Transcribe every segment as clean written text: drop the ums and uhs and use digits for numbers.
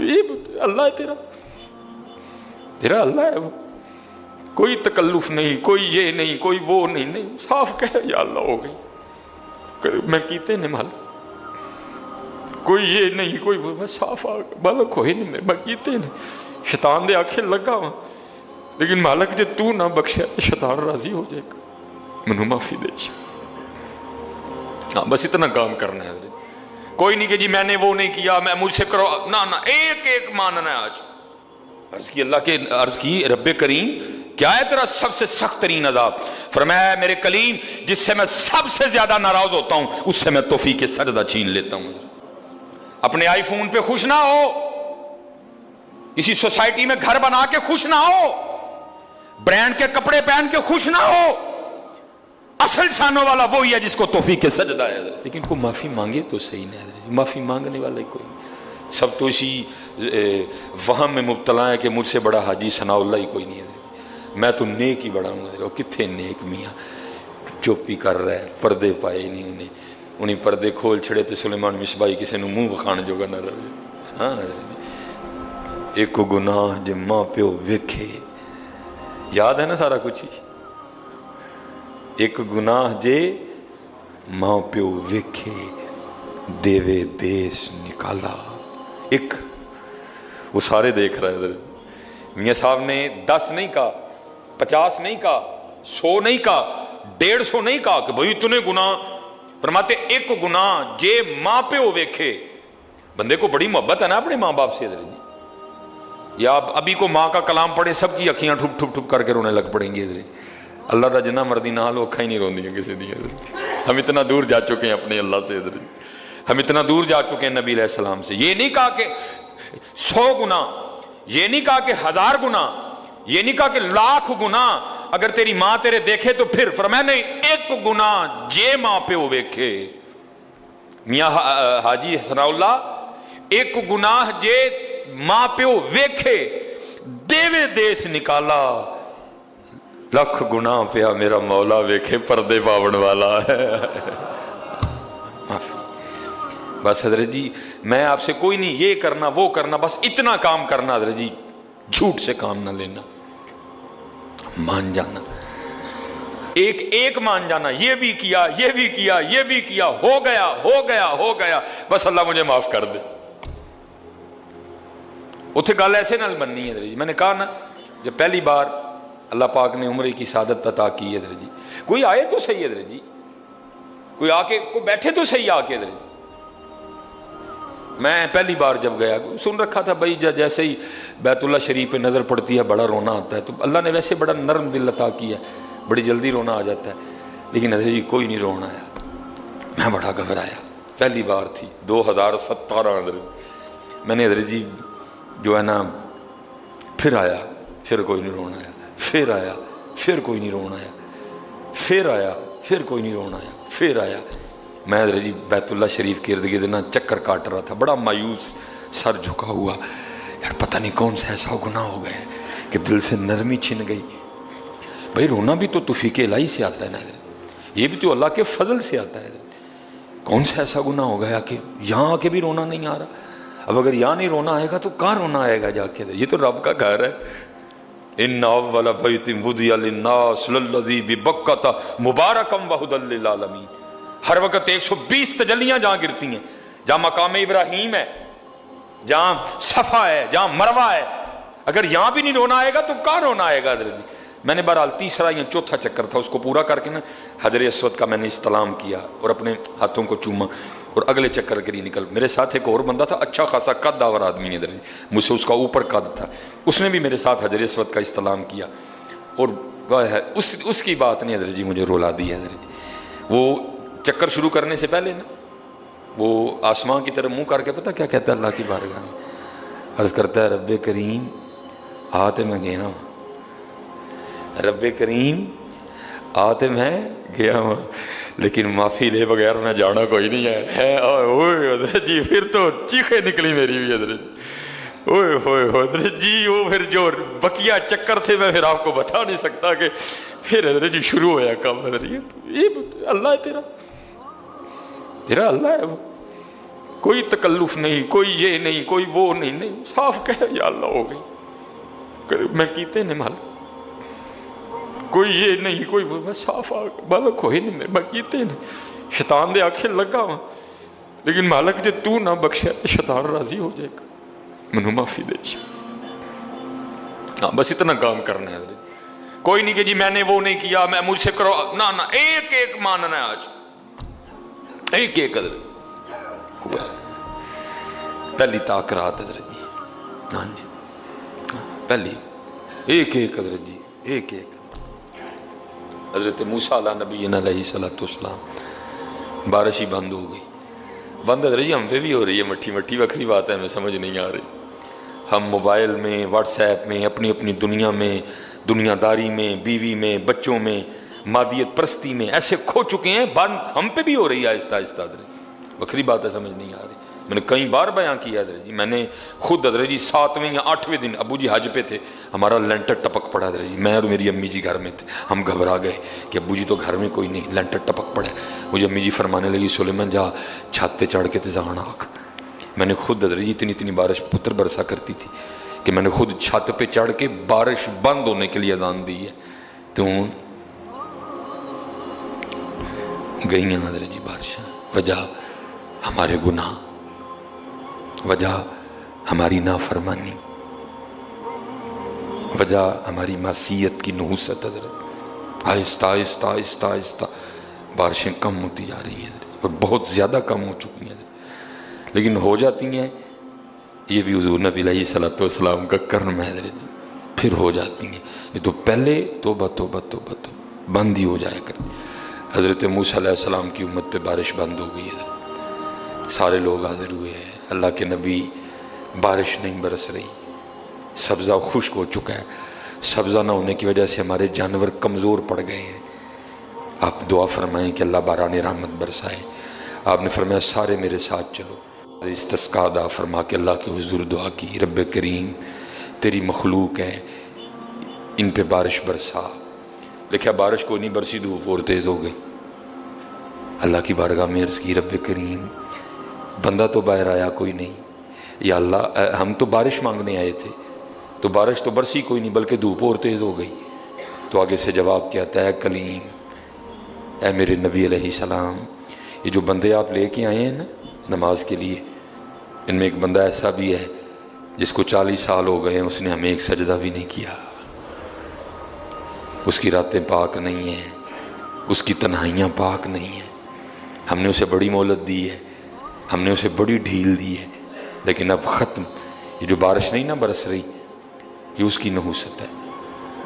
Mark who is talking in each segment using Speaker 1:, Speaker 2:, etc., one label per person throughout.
Speaker 1: یہ اللہ ہے تیرا اللہ ہے وہ، کوئی تکلف نہیں، کوئی یہ نہیں، کوئی وہ نہیں، صاف کہے یا اللہ ہو گئی، میں کیتے نے مال کوئی یہ نہیں، کوئی وہ، میں صاف مالک ہوئے نہیں، میں کیتے نے شیطان دے آنکھیں لگا ہوں، لیکن مالک جے تو نہ بخشے تو شیطان راضی ہو جائے گا، منو معافی دے ہاں بس اتنا کام کرنا ہے، کوئی نہیں کہ جی میں نے وہ نہیں کیا، میں مجھ سے کرو، نہ ایک ایک ماننا ہے۔ آج عرض کی اللہ کے عرض کی رب کریم کیا ہے تیرا سب سے سخت ترین عذاب؟ فرمایا میرے کلیم جس سے میں سب سے زیادہ ناراض ہوتا ہوں اس سے میں توفیق سجدہ چھین لیتا ہوں۔ اپنے آئی فون پہ خوش نہ ہو، کسی سوسائٹی میں گھر بنا کے خوش نہ ہو، برانڈ کے کپڑے پہن کے خوش نہ ہو، اصل شانوں والا وہی ہے جس کو توفیق سجدہ ہے، لیکن کوئی معافی مانگے تو صحیح نہیں، معافی مانگنے والا کوئی نہیں، سب تو اسی وہم میں مبتلا ہے کہ مجھ سے بڑا حاجی ثناء اللہ ہی کوئی نہیں ہے، میں تو نیک ہی بڑا ہوں، کتنے نیک میاں چپ ہی کر رہا ہے، پردے پائے نہیں انہیں پردے کھول چھڑے تے سلیمان مصباحی کسی نے منہ بخان جوگا نہ رہے، ہاں ایک گناہ جے ماں پیو ویکھے، یاد ہے نا سارا کچھ ہی، ایک گناہ جے ماں پیو ویکھے دیوے دیس نکالا، ایک وہ سارے دیکھ رہے ادھر، میاں صاحب نے 10 نہیں کہا، 50 نہیں کہا، 100 نہیں کہا، 150 نہیں کہا کہ بھئی تو نے گناہ، فرماتے ایک گناہ جے ماں پیو ویکھے، بندے کو بڑی محبت ہے نا اپنے ماں باپ سے ادھر جی، یا ابھی کو ماں کا کلام پڑھے سب کی اکھیاں ٹھپ ٹھپ ٹھپ کر کے رونے لگ پڑیں گی ادھر، اللہ دا جنہ مردی نہ لو اکھاں ہی نہیں روندی ہیں کسی دی ادھر، ہم اتنا دور جا چکے ہیں اپنے اللہ سے ادھر، ہم اتنا دور جا چکے ہیں نبی علیہ السلام سے۔ یہ نہیں کہا کہ 100 گناہ، یہ نہیں کہا کہ 1000 گناہ، یہ نہیں کہا کہ 1,00,000 گناہ اگر تیری ماں تیرے دیکھے تو پھر، فرمایا نہیں ایک گناہ جے ماں پیو ویکھے، میاں حاجی ثناء اللہ ایک گناہ جے ماں پیو ویکھے دیوے دیس نکالا، لکھ گناہ پیا میرا مولا ویکھے پردے پاون والا ہے۔ معافی بس حضرت جی میں آپ سے کوئی نہیں یہ کرنا وہ کرنا، بس اتنا کام کرنا حضرت جی، جھوٹ سے کام نہ لینا، مان جانا، ایک مان جانا، یہ بھی کیا یہ بھی کیا یہ بھی کیا، ہو گیا ہو گیا ہو گیا، بس اللہ مجھے معاف کر دے۔ اتھے گل ایسے نہ بننی ہے حضرت جی، میں نے کہا نا جب پہلی بار اللہ پاک نے عمرے کی سعادت عطا کی ہے حضرت جی، کوئی آئے تو صحیح حضرت جی، کوئی آ کے کوئی بیٹھے تو صحیح آ کے حضرت جی، میں پہلی بار جب گیا سن رکھا تھا بھائی جیسے ہی بیت اللہ شریف پہ نظر پڑتی ہے بڑا رونا آتا ہے، تو اللہ نے ویسے بڑا نرم دل عطا کیا ہے، بڑی جلدی رونا آ جاتا ہے، لیکن حضرت جی کوئی نہیں رونا آیا، میں بڑا گھبرایا، پہلی بار تھی 2017 حضرت، میں نے حضرت جی جو ہے نا پھر آیا، پھر کوئی نہیں رونا آیا، پھر آیا پھر کوئی نہیں رونا آیا، پھر آیا پھر کوئی نہیں رونا آیا، پھر آیا، میں حضرت جی بیت اللہ شریف کے ارد گرد چکر کاٹ رہا تھا، بڑا مایوس، سر جھکا ہوا، یار پتہ نہیں کون سا ایسا گناہ ہو گیا کہ دل سے نرمی چھن گئی۔ بھائی رونا بھی تو توفیق الہی سے آتا ہے نا حضرت، یہ بھی تو اللہ کے فضل سے آتا ہے حضرت، کون سا ایسا گناہ ہو گیا کہ یہاں آ کے بھی رونا نہیں آ رہا؟ اب اگر یہاں نہیں رونا آئے گا تو کہاں رونا آئے گا جا کے؟ یہ تو رب کا گھر ہے، ان اول بیت وضع للناس للذی ببکۃ مبارکا وہدی للعالمین، ہر وقت 120 تجلیاں جہاں گرتی ہیں، جہاں مقام ابراہیم ہے، جہاں صفا ہے، جہاں مروہ ہے، اگر یہاں بھی نہیں رونا آئے گا تو کہاں رونا آئے گا حضرت جی؟ میں نے بہرحال تیسرا یا چوتھا چکر تھا، اس کو پورا کر کے نا حجر اسود کا میں نے استلام کیا اور اپنے ہاتھوں کو چوما، اور اگلے چکر کے لیے نکل، میرے ساتھ ایک اور بندہ تھا، اچھا خاصا قد داور آدمی ادھر، مجھ سے اس کا اوپر قد تھا، اس نے بھی میرے ساتھ حجر اسود کا استلام کیا، اور اس کی بات نے حضرت جی مجھے رولا دی حضرت جی۔ وہ چکر شروع کرنے سے پہلے نا وہ آسمان کی طرف منہ کر کے پتہ کیا کہتا ہے اللہ کی بارگاہ میں، عرض کرتا ہے رب کریم آتے میں گیا ہوں، رب کریم آتے میں گیا ہوں، لیکن معافی لے بغیر میں جانا کوئی نہیں ہے۔ اوئے حضرت جی پھر تو چیخیں نکلی میری بھی حضرت، اوئے ہوئے حضرت جی وہ پھر جو بقیہ چکر تھے میں پھر آپ کو بتا نہیں سکتا کہ پھر حضرت جی شروع ہویا کام، حضرت یہ اللہ ہے تیرا اللہ ہے وہ، کوئی تکلف نہیں، کوئی یہ نہیں، کوئی وہ نہیں، نہیں صاف کہے یا اللہ ہو گئی، میں کیتے نے مالک، کوئی یہ نہیں کوئی وہ، میں صاف مالک ہوئے نہیں، میں کیتے نے شیطان دے آنکھیں لگا ہوا، لیکن مالک جے تو نہ بخشیا تو شیطان راضی ہو جائے گا، منو معافی دے جی۔ ہاں بس اتنا کام کرنا ہے، کوئی نہیں کہ جی میں نے وہ نہیں کیا، میں مجھ سے کرو، نہ نہ، ایک ایک ماننا ہے آج، ایک ایک قدر ہوا ہے۔ پہلی تاکرات حضرت جی، ہاں جی پہلی ایک ایک حضرت جی، ایک ایک حضرت موسیٰ علیہ نبی علیہ السلام، بارش ہی بند ہو گئی، بند حضرت جی ہم پہ بھی ہو رہی ہے، مٹھی مٹھی وکری بات ہے، ہمیں سمجھ نہیں آ رہی، ہم موبائل میں، واٹس ایپ میں، اپنی اپنی دنیا میں، دنیا داری میں، بیوی میں، بچوں میں، مادیت پرستی میں ایسے کھو چکے ہیں، بند ہم پہ بھی ہو رہی ہے آہستہ آہستہ حضرت، وکری بات ہے، سمجھ نہیں آ رہی۔ میں نے کئی بار بیان کیا حضرت جی، میں نے خود حضرت جی 7ویں یا 8ویں دن ابو جی حج پہ تھے، ہمارا لینٹر ٹپک پڑا حضرت جی، میں اور میری امی جی گھر میں تھے، ہم گھبرا گئے کہ ابو جی تو گھر میں کوئی نہیں، لینٹر ٹپک پڑا ہے، مجھے امی جی فرمانے لگی سلیمان جا چھت پہ چڑھ کے تزان آکھ، میں نے خود حضرت جی اتنی بارش پتر برسا کرتی تھی کہ میں نے خود چھت پہ چڑھ کے بارش بند ہونے کے لیے اذان دی ہے، تو گئی ہیں حضرت جی بارشیں، وجہ ہمارے گناہ، وجہ ہماری نافرمانی، وجہ ہماری معصیت کی نحوست حضرت، آہستہ آہستہ آہستہ آہستہ بارشیں کم ہوتی جا رہی ہیں اور بہت زیادہ کم ہو چکی ہیں، لیکن ہو جاتی ہیں، یہ بھی حضور نبی علیہ الصلوۃ والسلام کا کرم ہے حضرت جی، پھر ہو جاتی ہیں، یہ تو پہلے توبہ توبہ توبہ توبہ بند ہی ہو جایا کرتی۔ حضرت موسیٰ علیہ السلام کی امت پہ بارش بند ہو گئی ہے، سارے لوگ حاضر ہوئے ہیں، اللہ کے نبی، بارش نہیں برس رہی، سبزہ خشک ہو چکا ہے، سبزہ نہ ہونے کی وجہ سے ہمارے جانور کمزور پڑ گئے ہیں، آپ دعا فرمائیں کہ اللہ باران رحمت برسائے۔ آپ نے فرمایا سارے میرے ساتھ چلو، استسقاء ادا فرما کے اللہ کے حضور دعا کی، رب کریم تیری مخلوق ہے، ان پہ بارش برسا، لکھا بارش کو نہیں برسی، دھوپ اور تیز ہو گئی، اللہ کی بارگاہ میں عرض کی رب کریم بندہ تو باہر آیا کوئی نہیں، یا اللہ ہم تو بارش مانگنے آئے تھے، تو بارش تو برسی کوئی نہیں بلکہ دھوپ اور تیز ہو گئی، تو آگے سے جواب کیا تھا، اے کلیم، اے میرے نبی علیہ السلام، یہ جو بندے آپ لے کے آئے ہیں نا نماز کے لیے، ان میں ایک بندہ ایسا بھی ہے جس کو 40 سال ہو گئے ہیں، اس نے ہمیں ایک سجدہ بھی نہیں کیا، اس کی راتیں پاک نہیں ہیں، اس کی تنہائیاں پاک نہیں ہیں، ہم نے اسے بڑی مہلت دی ہے، ہم نے اسے بڑی ڈھیل دی ہے، لیکن اب ختم، یہ جو بارش نہیں نہ برس رہی، یہ اس کی نحوست ہے۔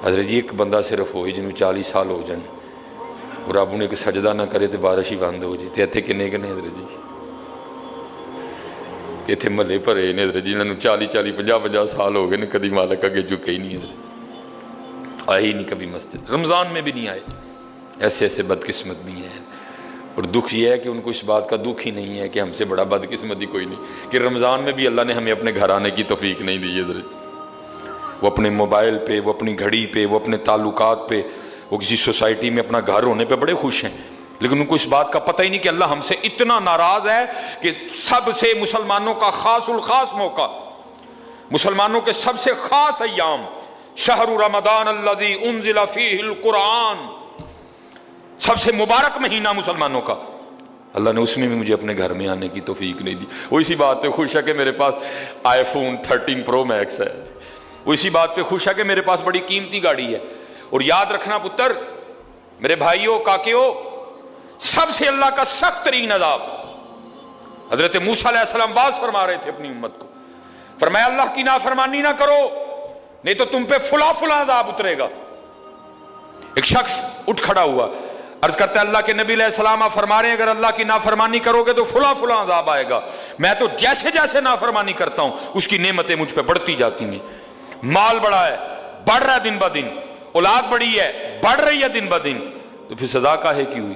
Speaker 1: حضرت جی ایک بندہ صرف ہوئی جنہوں 40 سال ہو جائیں اور اب انہیں کہ سجدہ نہ کرے تو بارش ہی بند ہو جائے، اتنے کنے کنے حضرت جی، اتنے محلے بھرے نے حضرت جی، انہوں 40 50 سال ہو گئے نے، کدی مالک اگے جھکے ہی نہیں حضرت، آئے ہی نہیں کبھی مسجد، رمضان میں بھی نہیں آئے، ایسے ایسے بدقسمت بھی ہیں، اور دکھ یہ ہے کہ ان کو اس بات کا دکھ ہی نہیں ہے کہ ہم سے بڑا بدقسمت ہی کوئی نہیں، کہ رمضان میں بھی اللہ نے ہمیں اپنے گھر آنے کی توفیق نہیں دی حضرت، وہ اپنے موبائل پہ، وہ اپنی گھڑی پہ، وہ اپنے تعلقات پہ، وہ کسی سوسائٹی میں اپنا گھر ہونے پہ بڑے خوش ہیں، لیکن ان کو اس بات کا پتہ ہی نہیں کہ اللہ ہم سے اتنا ناراض ہے کہ سب سے مسلمانوں کا خاص الخاص موقع، مسلمانوں کے سب سے خاص ایام، شہر رمضان الذی انزل فیہ القرآن، سب سے مبارک مہینہ مسلمانوں کا، اللہ نے اس میں بھی مجھے اپنے گھر میں آنے کی توفیق نہیں دی، وہ اسی بات پہ خوش ہے کہ میرے پاس آئی فون 13 پرو میکس ہے، وہ اسی بات پہ خوش ہے کہ میرے پاس بڑی قیمتی گاڑی ہے، اور یاد رکھنا پتر، میرے بھائیوں کاکیوں، سب سے اللہ کا سخت ترین عذاب، حضرت موسیٰ علیہ السلام باز فرما رہے تھے اپنی امت کو، فرمایا اللہ کی نافرمانی نہ کرو نہیں تو تم پہ فلاں فلاں عذاب اترے گا۔ ایک شخص اٹھ کھڑا ہوا، عرض کرتا ہے اللہ کے نبی علیہ السلام آپ فرما رہے ہیں اگر اللہ کی نافرمانی کرو گے تو فلاں فلاں عذاب آئے گا، میں تو جیسے جیسے نافرمانی کرتا ہوں اس کی نعمتیں مجھ پہ بڑھتی جاتی ہیں، مال بڑا ہے، بڑھ رہا ہے دن بہ دن، اولاد بڑی ہے، بڑھ رہی ہے دن بہ دن، تو پھر سزا کاہے کی ہوئی؟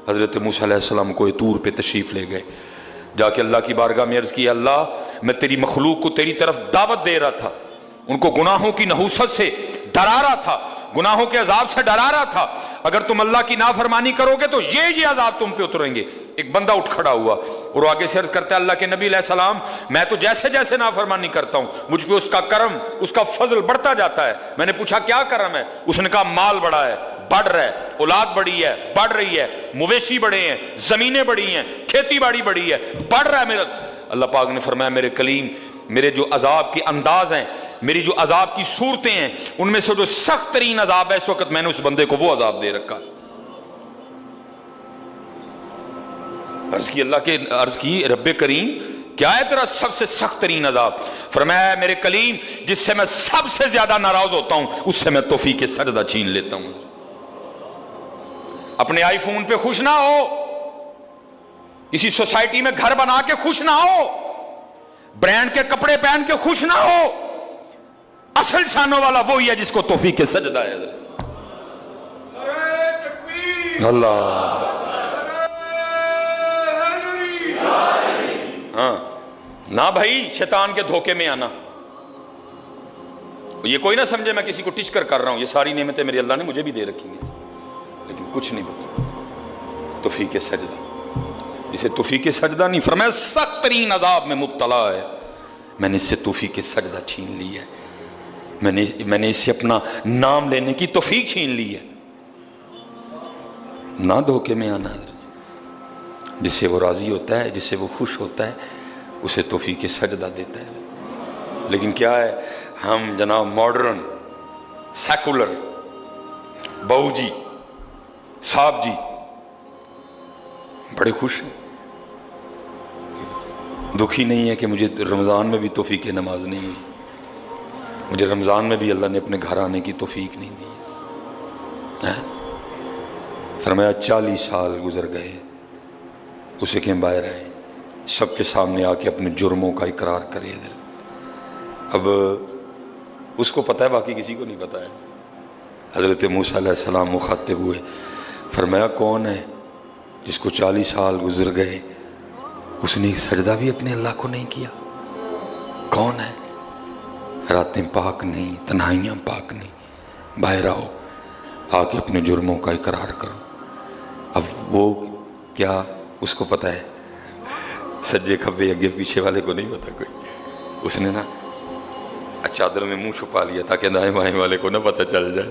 Speaker 1: حضرت موسیٰ علیہ السلام کو طور پہ تشریف لے گئے، جا کے اللہ کی بارگاہ میں عرض کی، اللہ میں تیری مخلوق کو تیری طرف دعوت دے رہا تھا، ان کو گناہوں کی نحوست سے ڈرا رہا تھا، گناہوں کے عذاب سے ڈرا رہا تھا، اگر تم اللہ کی نافرمانی کرو گے تو یہ عذاب تم پہ اتریں گے، ایک بندہ اٹھ کھڑا ہوا اور آگے سے عرض کرتا ہے اللہ کے نبی علیہ السلام میں تو جیسے جیسے نافرمانی کرتا ہوں مجھ پہ اس کا کرم اس کا فضل بڑھتا جاتا ہے. میں نے پوچھا کیا کرم ہے؟ اس نے کہا مال بڑا ہے، بڑھ رہا ہے، اولاد بڑی ہے، بڑھ رہی ہے، مویشی بڑے ہیں، زمینیں بڑی ہیں، کھیتی باڑی بڑی ہے، بڑھ رہا ہے میرا. اللہ پاک نے فرمایا میرے کلیم میرے جو عذاب کے انداز ہیں، میری جو عذاب کی صورتیں ہیں، ان میں سے جو سخت ترین عذاب ہے اس وقت میں نے اس بندے کو وہ عذاب دے رکھا. عرض کی رب کریم کیا ہے تیرا سب سے سخت ترین عذاب؟ فرمایا میرے کلیم جس سے میں سب سے زیادہ ناراض ہوتا ہوں اس سے میں توفیق سجدہ چھین لیتا ہوں. اپنے آئی فون پہ خوش نہ ہو، کسی سوسائٹی میں گھر بنا کے خوش نہ ہو، برانڈ کے کپڑے پہن کے خوش نہ ہو. اصل شانوں والا وہی ہے جس کو توفیق سجدہ ہے. اللہ ہاں نہ بھائی شیطان کے دھوکے میں آنا. یہ کوئی نہ سمجھے میں کسی کو ٹچ کر رہا ہوں، یہ ساری نعمتیں میرے اللہ نے مجھے بھی دے رکھی ہیں، لیکن کچھ نہیں بتا. توفیق سجدہ جسے توفیق سجدہ نہیں، فرمایا سخت ترین عذاب میں مبتلا ہے، میں نے اس سے توفیق سجدہ چھین لی ہے، میں نے اس سے اپنا نام لینے کی توفیق چھین لی ہے. نہ دھوکے میں آنا. جس سے وہ راضی ہوتا ہے، جس سے وہ خوش ہوتا ہے، اسے توفیق سجدہ دیتا ہے. لیکن کیا ہے، ہم جناب ماڈرن سیکولر بہو جی صاحب جی بڑے خوش ہیں. دکھی نہیں ہے کہ مجھے رمضان میں بھی توفیق نماز نہیں ہوئی، مجھے رمضان میں بھی اللہ نے اپنے گھر آنے کی توفیق نہیں دی. فرمایا 40 سال گزر گئے، اسے کہ باہر آئے سب کے سامنے آ کے اپنے جرموں کا اقرار کرے. اب اس کو پتہ ہے، باقی کسی کو نہیں پتہ ہے. حضرت موسیٰ علیہ السلام مخاطب ہوئے، فرمایا کون ہے جس کو 40 سال گزر گئے اس نے سجدہ بھی اپنے اللہ کو نہیں کیا؟ کون ہے؟ راتیں پاک نہیں، تنہائیاں پاک نہیں، باہر آؤ، آ کے اپنے جرموں کا اقرار کرو. اب وہ کیا اس کو پتہ ہے؟ سجے کھبے اگے پیچھے والے کو نہیں پتا کوئی. اس نے نا چادر میں منہ چھپا لیا تاکہ دائیں بائیں والے کو نہ پتہ چل جائے.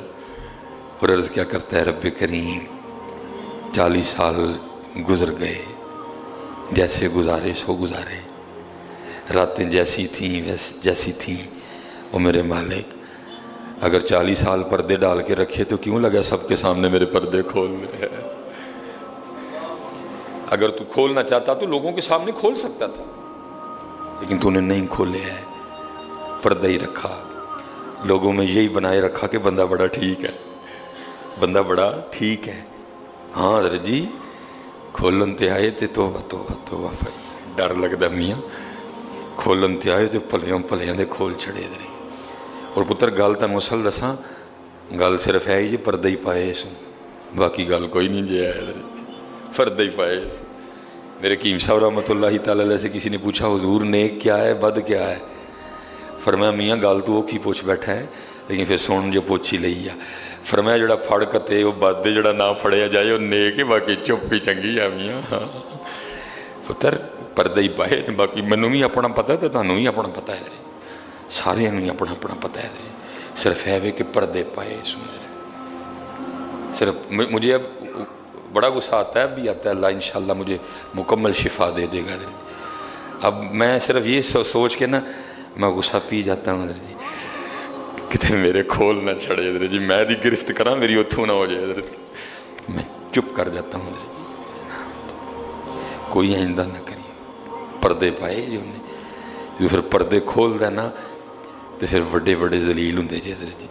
Speaker 1: اور عرض کیا کرتا ہے، رب کریم 40 سال گزر گئے، جیسے گزارے سو گزارے، راتیں جیسی تھیں وہ میرے مالک اگر 40 سال پردے ڈال کے رکھے تو کیوں لگا سب کے سامنے میرے پردے کھولنے ہیں؟ اگر تو کھولنا چاہتا تو لوگوں کے سامنے کھول سکتا تھا، لیکن تو نے نہیں کھولے ہے، پردہ ہی رکھا. لوگوں میں یہی بنائے رکھا کہ بندہ بڑا ٹھیک ہے، بندہ بڑا ٹھیک ہے. ہاں حضرت جی کھولن تے آئے تے توبہ ڈر لگتا میاں، کھولن تے آئے تے پلیاں دے کھول چھڑے دے. اور پتر گل تن مسل دساں، گل صرف ہے یہ پردہ ہی پائے سو، باقی گل کوئی نہیں جی ہے، پردہ ہی پائے. میرے حکیم صاحب رحمۃ اللہ تعالی علیہ سے کسی نے پوچھا حضور نیک کیا ہے بد کیا ہے؟ فرمایا میاں گل تو اوکھی پوچھ بیٹھا ہے لیکن پھر سن جو پوچھی لئی ہے. فرمایا جڑا پھڑ کتے وہ بد ہے، جڑا نہ پھڑیا جائے وہ نیک ہے، باقی چپ ہی چنگی ہے میاں. ہاں پتر پردہ ہی پائے، باقی مینوں بھی اپنا پتہ ہے تو تانوں بھی اپنا پتہ ہے، سارے ہی اپنا پتہ ہے. صرف ہے کہ پردے پائے سن. صرف مجھے اب بڑا غصہ آتا ہے، اب بھی آتا ہے، اللہ انشاءاللہ مجھے مکمل شفا دے دے گا. اب میں صرف یہ سوچ کے نا میں غصہ پی جاتا ہوں حضرت جی، کتے میرے کھول نہ چھڑے حضرت جی، میں دی گرفت کرا میری اتھو نہ ہو جائے حضرت. میں چپ کر جاتا ہوں حضرت جی، کوئی آئندہ نہ کریے. پردے پائے جو انہیں، جو پھر پردے کھول دینا تو پھر بڑے ذلیل ہوں جی حضرت جی.